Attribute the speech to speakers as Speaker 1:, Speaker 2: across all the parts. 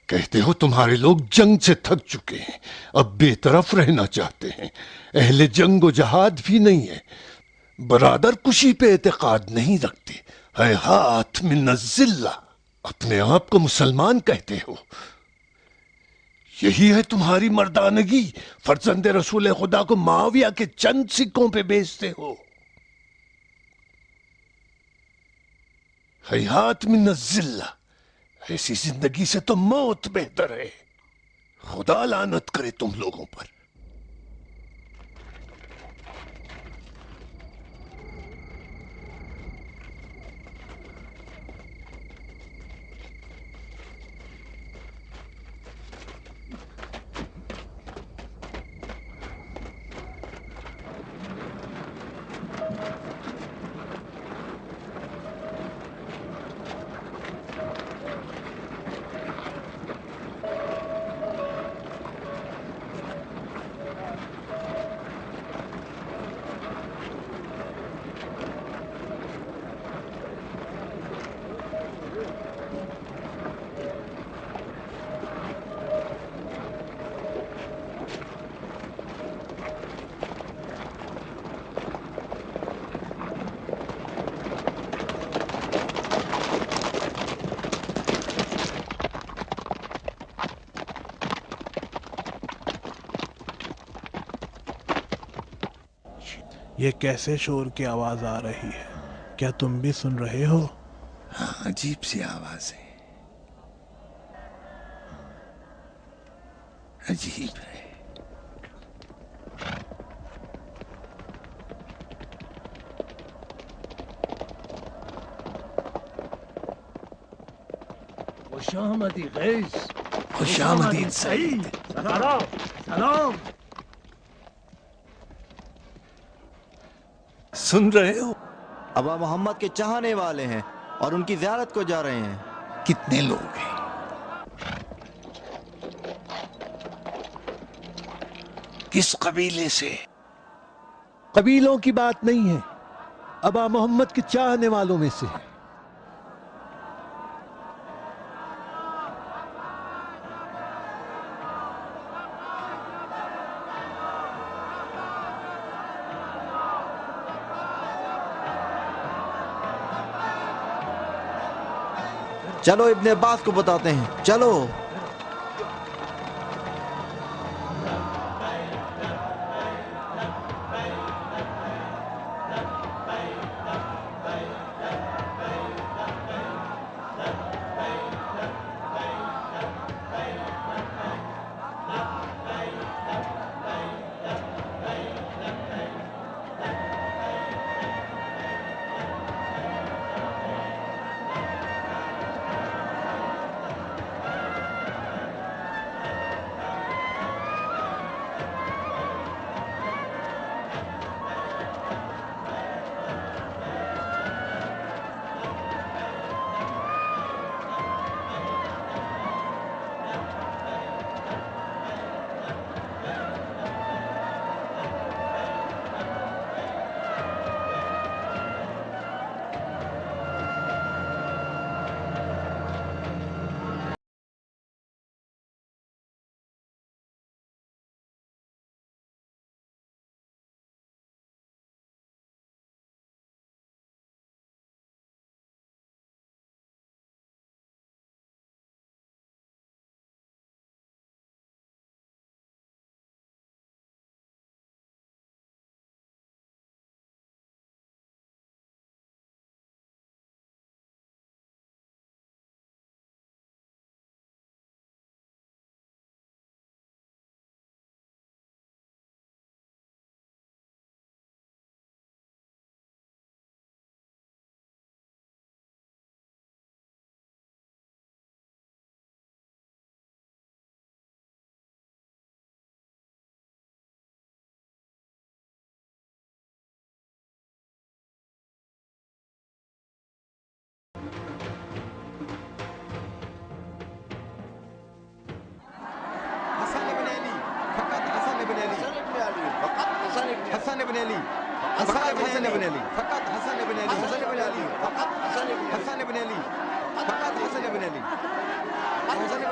Speaker 1: کہتے ہو تمہارے لوگ جنگ سے تھک چکے ہیں، اب بے طرف رہنا چاہتے ہیں، اہل جنگ و جہاد بھی نہیں ہے، برادر کشی پہ اعتقاد نہیں رکھتے، ہیہات من الذلہ، اپنے آپ کو مسلمان کہتے ہو، یہی ہے تمہاری مردانگی؟ فرزند رسول خدا کو معاویہ کے چند سکوں پہ بیچتے ہو، ہیہات من الذلہ، ایسی زندگی سے تو موت بہتر ہے، خدا لعنت کرے تم لوگوں پر۔
Speaker 2: یہ کیسے شور کی آواز آ رہی ہے؟ کیا تم بھی سن رہے ہو؟
Speaker 3: ہاں، عجیب سی آواز ہے، عجیب ہے۔
Speaker 4: خوش آمدی قیس،
Speaker 3: خوش آمدید سعید۔
Speaker 4: سلام سلام۔
Speaker 3: سن رہے ہو؟
Speaker 5: ابا محمد کے چاہنے والے ہیں اور ان کی زیارت کو جا رہے ہیں۔
Speaker 3: کتنے لوگ ہیں؟ کس قبیلے سے؟
Speaker 1: قبیلوں کی بات نہیں ہے، ابا محمد کے چاہنے والوں میں سے ہے۔
Speaker 5: چلو ابن عباس کو بتاتے ہیں، چلو۔ حسن بن علی، فقط حسن بن علی، فقط حسن بن علی، فقط حسن بن علی، فقط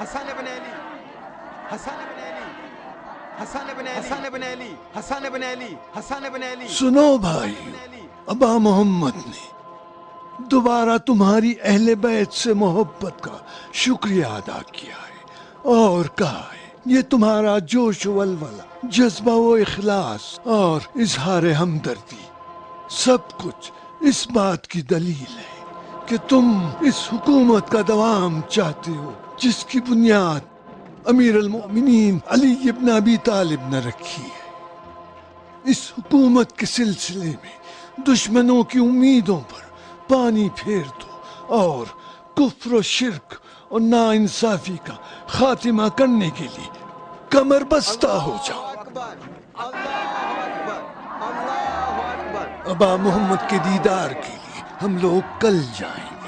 Speaker 6: حسن بن علی حسن بن علی حسن بن علی حسن بن علی حسن بن علی حسن بن علی
Speaker 1: سنو بھائی، ابا محمد نے دوبارہ تمہاری اہل بیت سے محبت کا شکریہ ادا کیا ہے اور کہا ہے یہ تمہارا جوش و ولولہ، جذبہ و اخلاص اور اظہار ہمدردی سب کچھ اس بات کی دلیل ہے کہ تم اس حکومت کا دوام چاہتے ہو جس کی بنیاد امیر المؤمنین علی ابن ابی طالب نے رکھی ہے۔ اس حکومت کے سلسلے میں دشمنوں کی امیدوں پر پانی پھیر دو اور کفر و شرک اور ناانصافی کا خاتمہ کرنے کے لیے کمر بستہ ہو جاؤ۔
Speaker 6: اکبر اللہ اکبر اللہ اکبر۔
Speaker 1: ابا محمد کے دیدار کے لیے ہم لوگ کل جائیں گے۔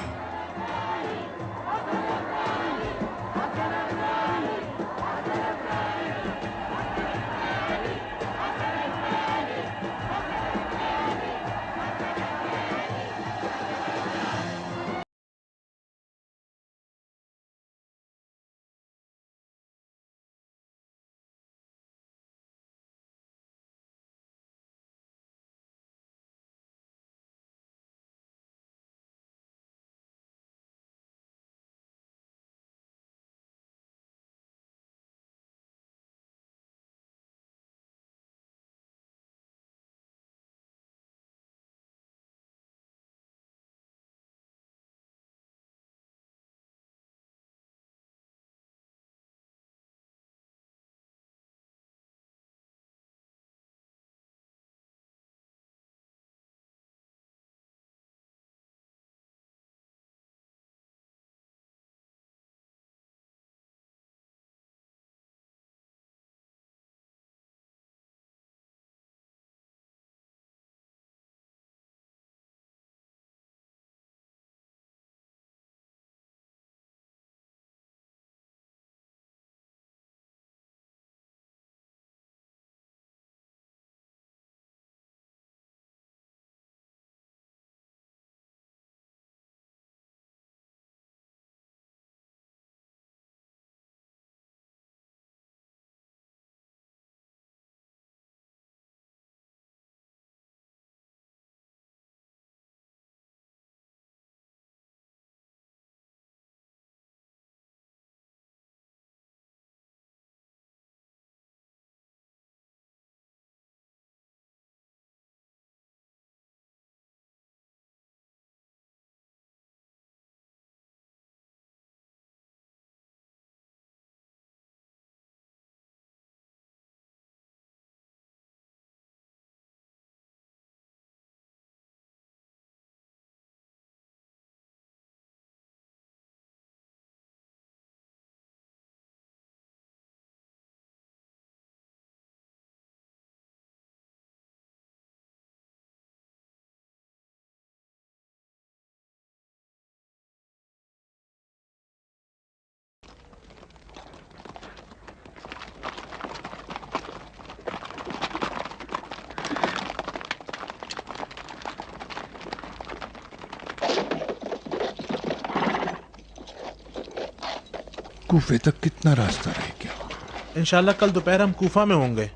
Speaker 1: کوفے تک کتنا راستہ رہ گیا؟
Speaker 2: انشاءاللہ کل دوپہر ہم کوفہ میں ہوں گے۔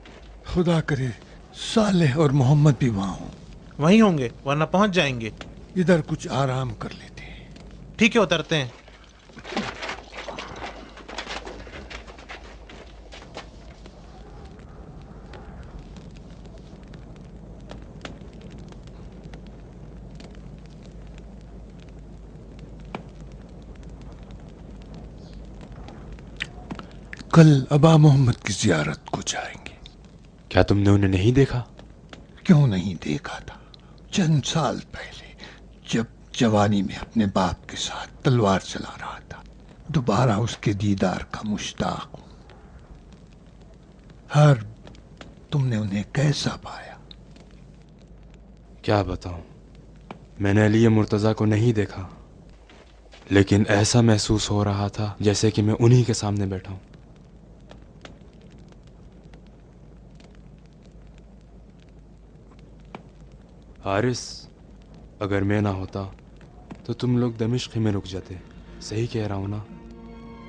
Speaker 1: خدا کرے صالح اور محمد بھی وہاں ہوں۔
Speaker 2: وہیں ہوں گے ورنہ پہنچ جائیں گے۔
Speaker 1: ادھر کچھ آرام کر لیتے ہیں۔
Speaker 2: ٹھیک ہے اترتے ہیں۔
Speaker 1: کل ابا محمد کی زیارت کو جائیں گے۔
Speaker 7: کیا تم نے انہیں نہیں دیکھا؟
Speaker 1: کیوں نہیں دیکھا تھا؟ چند سال پہلے جب جوانی میں اپنے باپ کے ساتھ تلوار چلا رہا تھا، دوبارہ اس کے دیدار کا مشتاق ہوں۔ ہر تم نے انہیں کیسا پایا؟
Speaker 7: کیا بتاؤں، میں نے علی مرتضیٰ کو نہیں دیکھا، لیکن ایسا محسوس ہو رہا تھا جیسے کہ میں انہی کے سامنے بیٹھا ہوں۔ حارث، اگر میں نہ ہوتا تو تم لوگ دمشق ہی میں رک جاتے۔ صحیح کہہ رہا ہوں نا؟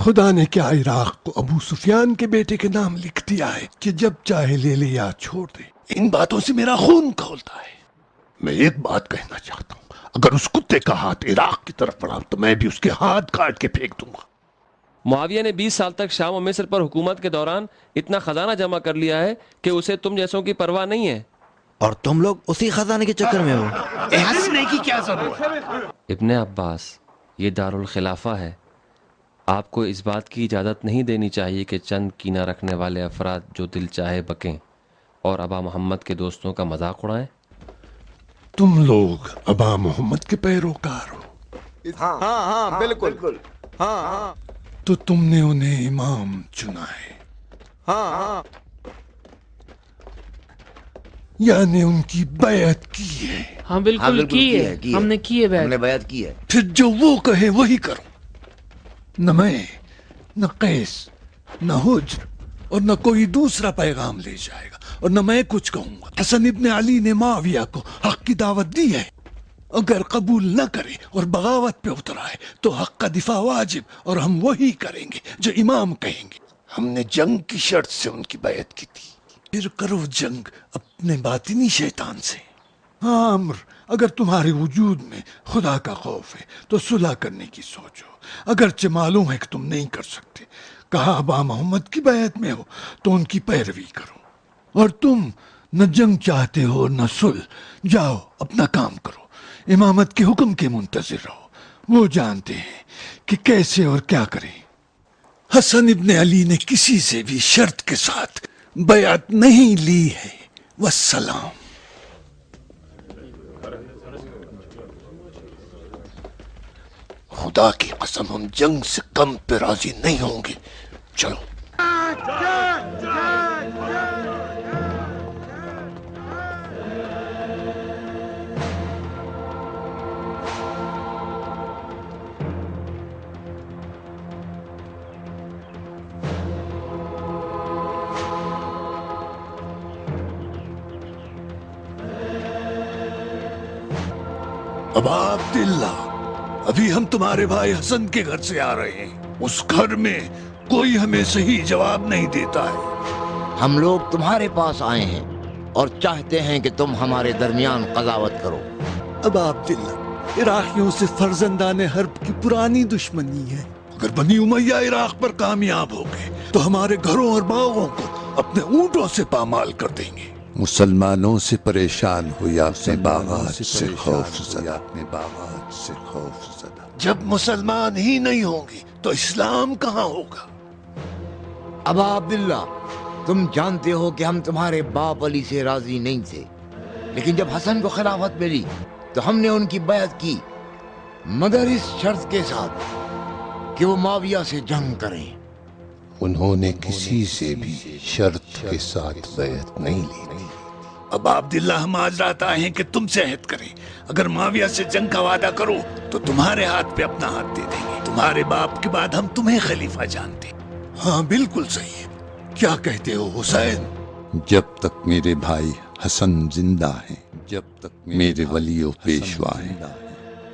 Speaker 3: خدا نے کیا عراق کو ابو سفیان کے بیٹے کے نام لکھ دیا ہے کہ جب چاہے لے لے یا چھوڑ دے؟ ان باتوں سے میرا خون کھولتا ہے۔ میں ایک بات کہنا چاہتا ہوں، اگر اس کتے کا ہاتھ عراق کی طرف بڑھا تو میں بھی اس کے ہاتھ کاٹ کے پھینک دوں گا۔
Speaker 8: معاویہ نے 20 سال تک شام و مصر پر حکومت کے دوران اتنا خزانہ جمع کر لیا ہے کہ اسے تم جیسوں کی پرواہ نہیں ہے،
Speaker 9: اور تم لوگ اسی خزانے کے چکر میں ہو۔
Speaker 3: ہنسنے کی کیا ضرورت ہے؟
Speaker 8: ابن عباس، یہ دارالخلافہ ہے، آپ کو اس بات کی اجازت نہیں دینی چاہیے کہ چند کینہ رکھنے والے افراد جو دل چاہے بکیں اور ابا محمد کے دوستوں کا مذاق اڑائیں۔
Speaker 3: تم لوگ ابا محمد کے پیروکار ہو،
Speaker 6: ہاں ہاں ہاں بالکل ہاں ہاں
Speaker 3: تو تم نے انہیں امام چنا ہے،
Speaker 6: ہاں ہاں
Speaker 3: یعنی ان کی بیعت کی ہے۔
Speaker 10: ہاں بالکل کی ہے، ہم نے کی ہے
Speaker 11: ہم نے بیعت کی ہے۔
Speaker 3: پھر جو وہ کہے وہی کرو، نہ میں نہ قیس نہ حجر اور نہ کوئی دوسرا پیغام لے جائے گا، اور نہ میں کچھ کہوں گا۔ حسن ابن علی نے معاویہ کو حق کی دعوت دی ہے، اگر قبول نہ کرے اور بغاوت پہ اتر آئے تو حق کا دفاع واجب، اور ہم وہی کریں گے جو امام کہیں گے۔ ہم نے جنگ کی شرط سے ان کی بیعت کی تھی، پھر کرو جنگ اپنے باطنی شیطان سے۔ ہاں عمر، اگر تمہارے وجود میں خدا کا خوف ہے تو صلح کرنے کی سوچو، اگرچہ معلوم ہے کہ تم نہیں کر سکتے۔ کہا ابا محمد کی بیعت میں ہو تو ان کی پیروی کرو، اور تم نہ جنگ چاہتے ہو نہ صلح، جاؤ اپنا کام کرو، امامت کے حکم کے منتظر رہو، وہ جانتے ہیں کہ کیسے اور کیا کریں۔ حسن ابن علی نے کسی سے بھی شرط کے ساتھ بیعت نہیں لی ہے۔ والسلام۔ خدا کی قسم ہم جنگ سے کم پہ راضی نہیں ہوں گے، چلو۔ ابا عبداللہ، ابھی ہم تمہارے بھائی حسن کے گھر سے آ رہے ہیں، اس گھر میں کوئی ہمیں صحیح جواب نہیں دیتا ہے۔
Speaker 11: ہم لوگ تمہارے پاس آئے ہیں اور چاہتے ہیں کہ تم ہمارے درمیان قضاوت کرو۔
Speaker 3: ابا عبداللہ، عراقیوں سے فرزندان حرب کی پرانی دشمنی ہے، اگر بنی امیہ عراق پر کامیاب ہو گئے تو ہمارے گھروں اور باغوں کو اپنے اونٹوں سے پامال کر دیں گے۔ مسلمانوں سے پریشان ہو یا اپنے باغات سے خوف زدہ، جب مسلمان ہی نہیں ہوں گے تو اسلام کہاں ہوگا؟
Speaker 11: ابا عبداللہ، تم جانتے ہو کہ ہم تمہارے باپ علی سے راضی نہیں تھے، لیکن جب حسن کو خلافت ملی تو ہم نے ان کی بیعت کی، مگر اس شرط کے ساتھ کہ وہ معاویہ سے جنگ کریں۔
Speaker 3: انہوں نے کسی سے بھی شرط کے ساتھ بیعت نہیں لی تھی۔ ابا عبداللہ، ہم آج رات آئے ہیں کہ تم سے عہد کریں، اگر معاویہ سے جنگ کا وعدہ کرو تو تمہارے ہاتھ پہ اپنا ہاتھ دے دیں گے، تمہارے باپ کے بعد ہم تمہیں خلیفہ جانتے ہیں۔ ہاں بالکل صحیح ہے، کیا کہتے ہو حسین؟ جب تک میرے بھائی حسن زندہ ہیں، جب تک میرے ولی و پیشوا ہیں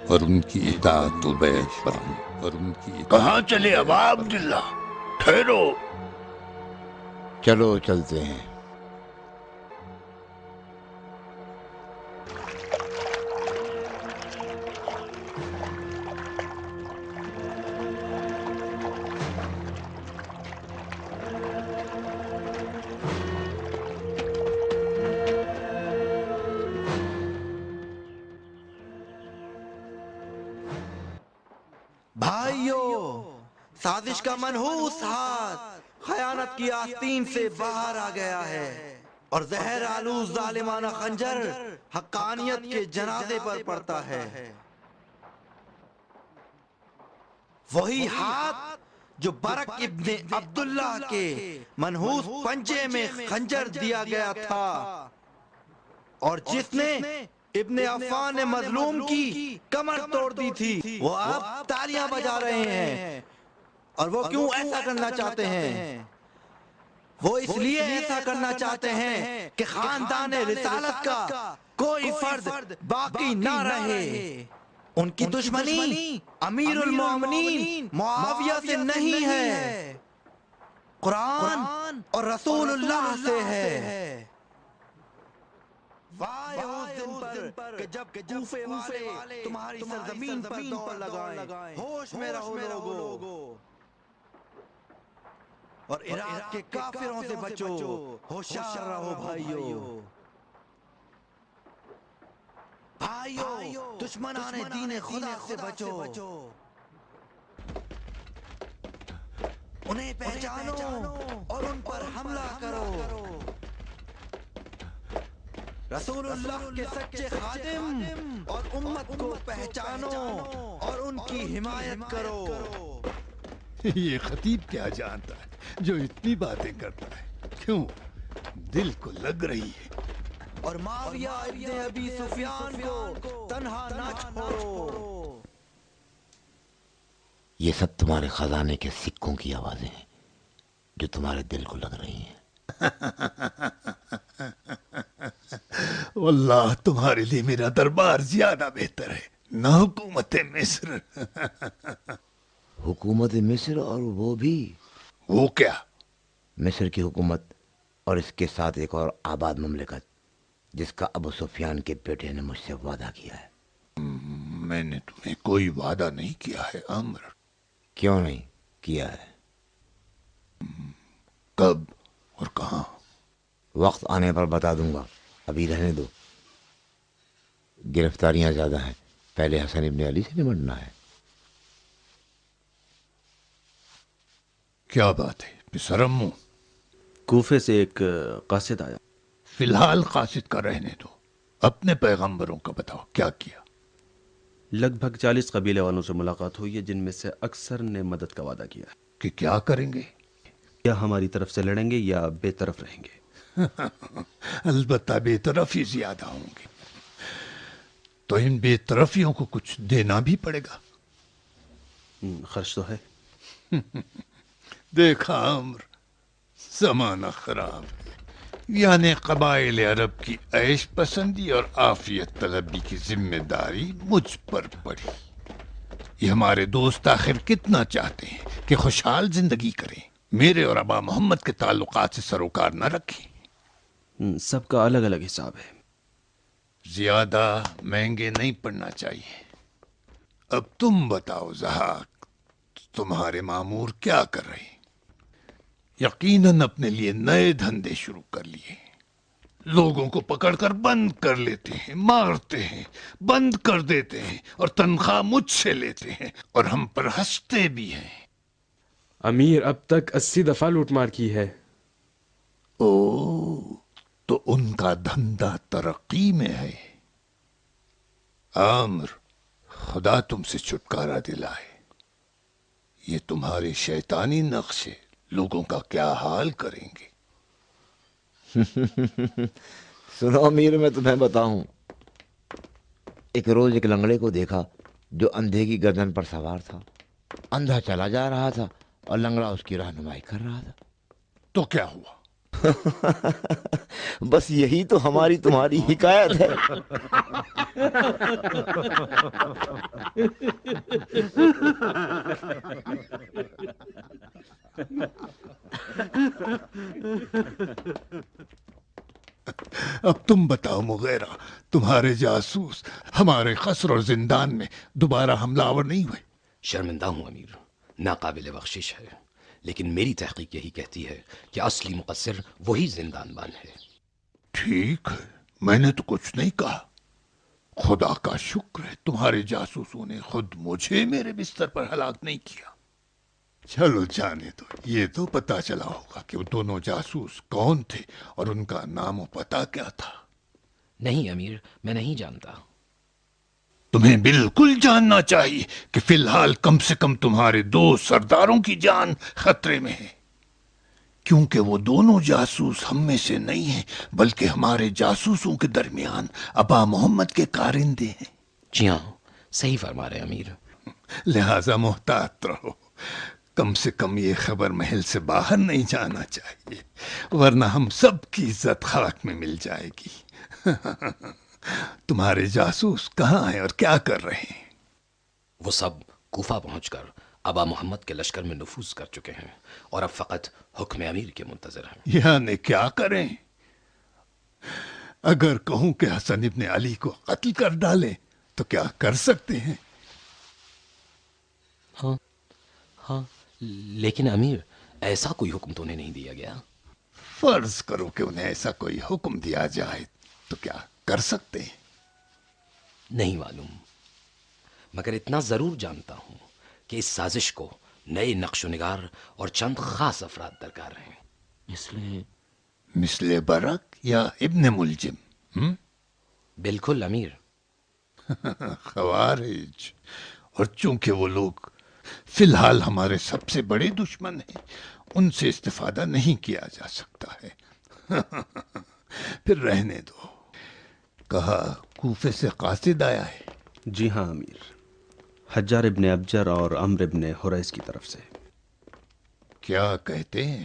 Speaker 3: اور ان کی اطاعت و بیعت پر ہیں، اور ان کی کہاں چلے ابا عبداللہ؟ ٹھہرو۔
Speaker 11: چلو چلتے ہیں۔
Speaker 9: بھائیو، سازش کا منحوس ہاتھ خیانت کی آستین سے باہر آ گیا ہے، اور زہر آلود ظالمانہ خنجر حقانیت کے جنازے پر پڑتا ہے۔ وہی ہاتھ جو برق ابن عبداللہ کے منحوس پنجے میں خنجر دیا گیا تھا، اور جس نے ابن عفان مظلوم کی کمر توڑ دی تھی، وہ اب تالیاں بجا رہے ہیں۔ اور وہ کیوں ایسا کرنا چاہتے ہیں؟ وہ اس لیے ایسا کرنا چاہتے ہیں کہ خاندان رسالت کا کوئی فرد باقی نہ رہے۔ ان کی دشمنی امیر المومنین معاویہ سے نہیں ہے، قرآن اور رسول اللہ سے ہے۔ وائے اس دن پر کہ جب کوفے والے تمہاری سرزمین پر دوڑ لگائیں، ہوش میں رہو لوگو، اور عراق کے کافروں سے بچو، ہوشیار رہو بھائیو۔ بھائیو دشمنان دین خدا سے بچو، انہیں پہچانو اور ان پر حملہ کرو۔ رسول اللہ کے سچے خادم اور امت کو پہچانو اور ان کی حمایت کرو۔
Speaker 3: یہ خطیب کیا جانتا ہے جو اتنی باتیں کرتا ہے؟ کیوں؟ دل کو لگ رہی ہے۔
Speaker 9: اور معاویہ ابن ابی سفیان کو تنہا نہ چھوڑو۔
Speaker 11: یہ سب تمہارے خزانے کے سکوں کی آوازیں ہیں جو تمہارے دل کو لگ رہی ہیں۔
Speaker 3: واللہ تمہارے لیے میرا دربار زیادہ بہتر ہے، نہ حکومت مصر۔
Speaker 11: حکومت مصر؟ اور وہ بھی؟
Speaker 3: وہ کیا؟
Speaker 11: مصر کی حکومت اور اس کے ساتھ ایک اور آباد مملکت جس کا ابو سفیان کے بیٹے نے مجھ سے وعدہ کیا ہے۔
Speaker 3: میں نے تمہیں کوئی وعدہ نہیں کیا ہے عمر۔
Speaker 11: کیوں نہیں کیا ہے؟
Speaker 3: کب اور کہاں؟
Speaker 11: وقت آنے پر بتا دوں گا، ابھی رہنے دو۔ گرفتاریاں زیادہ ہیں، پہلے حسن ابن علی سے نمٹنا ہے۔
Speaker 3: کیا بات ہے پسرمو؟
Speaker 12: کوفے سے ایک قاصد آیا۔
Speaker 3: فی الحال قاصد کا رہنے دو، اپنے پیغمبروں کا بتاؤ کیا کیا؟
Speaker 12: لگ بھگ 40 قبیلے والوں سے ملاقات ہوئی ہے، جن میں سے اکثر نے مدد کا وعدہ کیا ہے
Speaker 3: کہ کیا کریں گے؟
Speaker 12: یا ہماری طرف سے لڑیں گے یا بے طرف رہیں گے۔
Speaker 3: البتہ بے طرف ہی زیادہ ہوں گے، تو ان بے طرفیوں کو کچھ دینا بھی پڑے گا۔
Speaker 12: خرچ تو ہے۔
Speaker 3: دیکھا عمر، زمانہ خراب ہے، یعنی قبائل عرب کی عیش پسندی اور عافیت طلبی کی ذمہ داری مجھ پر پڑی۔ یہ ہمارے دوست آخر کتنا چاہتے ہیں کہ خوشحال زندگی کریں، میرے اور ابا محمد کے تعلقات سے سروکار نہ رکھیں۔
Speaker 12: سب کا الگ الگ حساب ہے۔
Speaker 3: زیادہ مہنگے نہیں پڑنا چاہیے۔ اب تم بتاؤ ضحاک، تمہارے مامور کیا کر رہے ہیں؟ یقیناً اپنے لیے نئے دھندے شروع کر لیے، لوگوں کو پکڑ کر بند کر لیتے ہیں، مارتے ہیں، بند کر دیتے ہیں، اور تنخواہ مجھ سے لیتے ہیں، اور ہم پر ہنستے بھی ہیں۔
Speaker 7: امیر اب تک 80 دفعہ لوٹ مار کی ہے۔
Speaker 3: او، تو ان کا دھندا ترقی میں ہے۔ عامر، خدا تم سے چھٹکارا دلائے، یہ تمہارے شیطانی نقشے لوگوں کا کیا حال کریں گے؟
Speaker 11: سنو امیر، میں تمہیں بتاؤں، ایک روز ایک لنگڑے کو دیکھا جو اندھے کی گردن پر سوار تھا۔ اندھا چلا جا رہا تھا اور لنگڑا اس کی رہنمائی کر رہا تھا۔
Speaker 3: تو کیا ہوا؟
Speaker 11: بس یہی تو ہماری تمہاری حکایت ہے۔
Speaker 3: اب تم بتاؤ مغیرہ، تمہارے جاسوس ہمارے قصر اور زندان میں دوبارہ حملہ آور نہیں ہوئے؟
Speaker 13: شرمندہ ہوں امیر، ناقابل بخشش ہے، لیکن میری تحقیق یہی کہتی ہے کہ اصلی مقصر وہی زندان بان ہے۔
Speaker 3: ٹھیک ہے، میں نے تو کچھ نہیں کہا۔ خدا کا شکر ہے تمہارے جاسوسوں نے خود مجھے میرے بستر پر ہلاک نہیں کیا۔ چلو جانے دو، یہ تو پتا چلا ہوگا کہ وہ دونوں جاسوس کون تھے اور ان کا نام و پتہ کیا تھا۔
Speaker 13: نہیں امیر، میں نہیں جانتا۔
Speaker 3: تمہیں بالکل جاننا چاہیے کہ فی الحال کم سے کم تمہارے 2 سرداروں کی جان خطرے میں ہے، کیونکہ وہ دونوں جاسوس ہم میں سے نہیں ہیں بلکہ ہمارے جاسوسوں کے درمیان ابا محمد کے کارندے ہیں۔
Speaker 13: جی ہاں، صحیح فرما رہے امیر۔
Speaker 3: لہذا محتاط رہو، کم سے کم یہ خبر محل سے باہر نہیں جانا چاہیے، ورنہ ہم سب کی عزت خاک میں مل جائے گی۔ تمہارے جاسوس کہاں ہیں اور کیا کر رہے ہیں؟
Speaker 13: وہ سب کوفہ پہنچ کر ابا محمد کے لشکر میں نفوذ کر چکے ہیں اور اب فقط حکم امیر کے منتظر ہیں۔
Speaker 3: یعنی کیا کریں؟ اگر کہوں کہ حسن ابن علی کو قتل کر ڈالیں تو کیا کر سکتے ہیں؟
Speaker 13: ہاں لیکن امیر ایسا کوئی حکم تو انہیں نہیں دیا گیا۔
Speaker 3: فرض کرو کہ انہیں ایسا کوئی حکم دیا جائے تو کیا کر سکتے ہیں؟
Speaker 13: نہیں معلوم، مگر اتنا ضرور جانتا ہوں کہ اس سازش کو نئے نقش و نگار اور چند خاص افراد درکار ہیں۔
Speaker 3: مثل برق یا ابن ملجم؟
Speaker 13: بالکل امیر۔
Speaker 3: خوارج، اور چونکہ وہ لوگ فی الحال ہمارے سب سے بڑے دشمن ہیں، ان سے استفادہ نہیں کیا جا سکتا ہے۔ پھر رہنے دو۔ کہا کوفے سے قاصد آیا ہے؟
Speaker 12: جی ہاں امیر، حجار ابن ابجر اور عمرو ابن حریث کی طرف سے۔
Speaker 3: کیا کہتے ہیں؟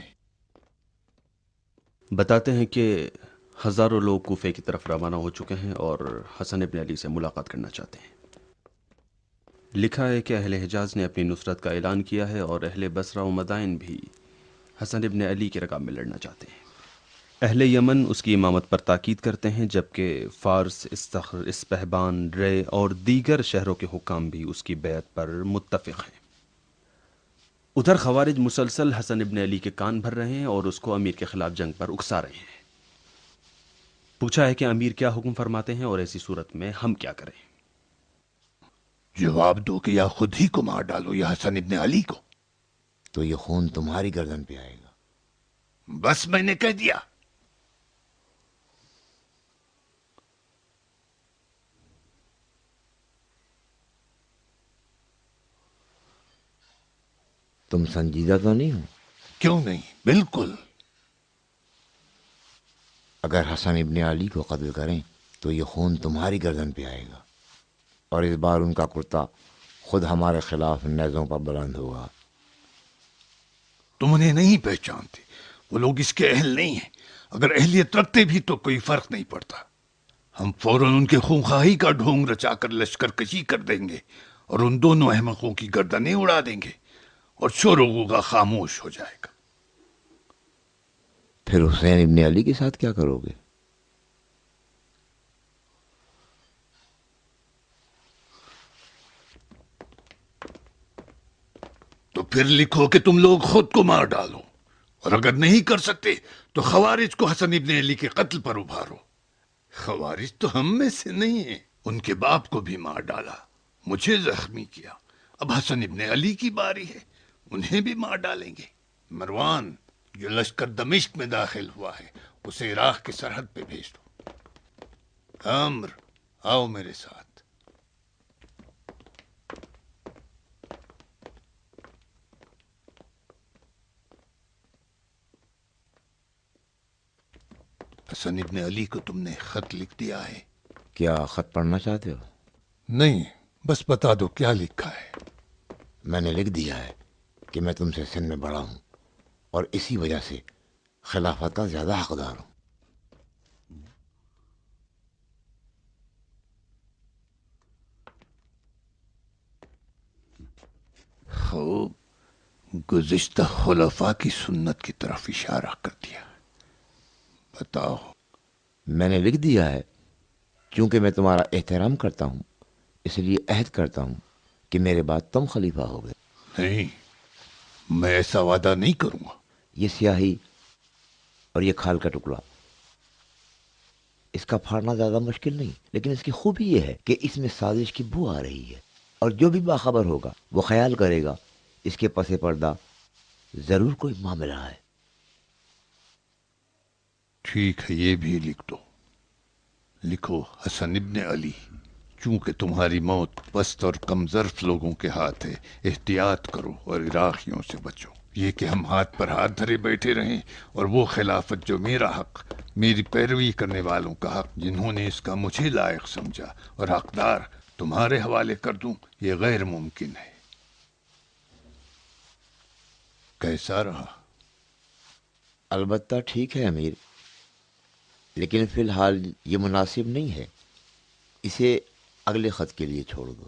Speaker 12: بتاتے ہیں کہ ہزاروں لوگ کوفے کی طرف روانہ ہو چکے ہیں اور حسن ابن علی سے ملاقات کرنا چاہتے ہیں۔ لکھا ہے کہ اہل حجاز نے اپنی نصرت کا اعلان کیا ہے اور اہل بصرہ و مدائن بھی حسن ابن علی کے رکاب میں لڑنا چاہتے ہیں۔ اہل یمن اس کی امامت پر تاکید کرتے ہیں، جبکہ فارس، استخر، اسپہبان، رے اور دیگر شہروں کے حکام بھی اس کی بیعت پر متفق ہیں۔ ادھر خوارج مسلسل حسن ابن علی کے کان بھر رہے ہیں اور اس کو امیر کے خلاف جنگ پر اکسا رہے ہیں۔ پوچھا ہے کہ امیر کیا حکم فرماتے ہیں اور ایسی صورت میں ہم کیا کریں؟
Speaker 3: جواب دو کہ یا خود ہی کو مار ڈالو یا حسن ابن علی کو۔
Speaker 11: تو یہ خون تمہاری گردن پہ آئے گا۔
Speaker 3: بس میں نے کہہ دیا۔
Speaker 11: تم سنجیدہ تو نہیں ہو؟
Speaker 3: کیوں نہیں، بالکل۔
Speaker 11: اگر حسن ابن علی کو قتل کریں تو یہ خون تمہاری گردن پہ آئے گا، اور اس بار ان کا کرتا خود ہمارے خلاف نیزوں پر بلند ہوگا۔
Speaker 3: تم انہیں نہیں پہچانتے، وہ لوگ اس کے اہل نہیں ہیں۔ اگر اہلیت رکھتے بھی تو کوئی فرق نہیں پڑتا۔ ہم فوراً ان کے خونخواہی کا ڈھونگ رچا کر لشکر کشی کر دیں گے اور ان دونوں احمقوں کی گردنیں اڑا دیں گے اور شور و غوغا خاموش ہو جائے گا۔
Speaker 11: پھر حسین ابن علی کے ساتھ کیا کرو گے؟
Speaker 3: تو پھر لکھو کہ تم لوگ خود کو مار ڈالو، اور اگر نہیں کر سکتے تو خوارج کو حسن ابن علی کے قتل پر ابھارو۔ خوارج تو ہم میں سے نہیں ہیں، ان کے باپ کو بھی مار ڈالا، مجھے زخمی کیا، اب حسن ابن علی کی باری ہے، انہیں بھی مار ڈالیں گے۔ مروان، جو لشکر دمشق میں داخل ہوا ہے اسے عراق کی سرحد پہ بھیج دو۔ عمر، آؤ میرے ساتھ۔ حسن ابن علی کو تم نے خط لکھ دیا ہے؟
Speaker 11: کیا خط پڑھنا چاہتے ہو؟
Speaker 3: نہیں، بس بتا دو کیا لکھا ہے۔
Speaker 11: میں نے لکھ دیا ہے کہ میں تم سے سن میں بڑا ہوں اور اسی وجہ سے خلافت کا زیادہ حقدار ہوں۔
Speaker 3: خوب، گزشتہ خلفاء کی سنت کی طرف اشارہ کر دیا۔ بتاؤ۔
Speaker 11: میں نے لکھ دیا ہے چونکہ میں تمہارا احترام کرتا ہوں، اس لیے عہد کرتا ہوں کہ میرے بعد تم خلیفہ ہوگے۔
Speaker 3: نہیں، میں ایسا وعدہ نہیں کروں گا۔
Speaker 11: یہ سیاہی اور یہ کھال کا ٹکڑا، اس کا پھاڑنا زیادہ مشکل نہیں، لیکن اس کی خوبی یہ ہے کہ اس میں سازش کی بو آ رہی ہے، اور جو بھی باخبر ہوگا وہ خیال کرے گا اس کے پس پردہ ضرور کوئی معاملہ ہے۔
Speaker 3: ٹھیک ہے، یہ بھی لکھ دو۔ لکھو حسن ابن علی، چونکہ تمہاری موت پست اور کمزرف لوگوں کے ہاتھ ہے، احتیاط کرو اور عراقیوں سے بچو۔ یہ کہ ہم ہاتھ پر ہاتھ دھرے بیٹھے رہیں اور وہ خلافت جو میرا حق، میری پیروی کرنے والوں کا حق جنہوں نے اس کا مجھے لائق سمجھا اور حقدار تمہارے حوالے کر دوں، یہ غیر ممکن ہے۔ کیسا رہا؟
Speaker 11: البتہ ٹھیک ہے امیر، لیکن فی الحال یہ مناسب نہیں ہے، اسے اگلے خط کے لیے چھوڑ دو۔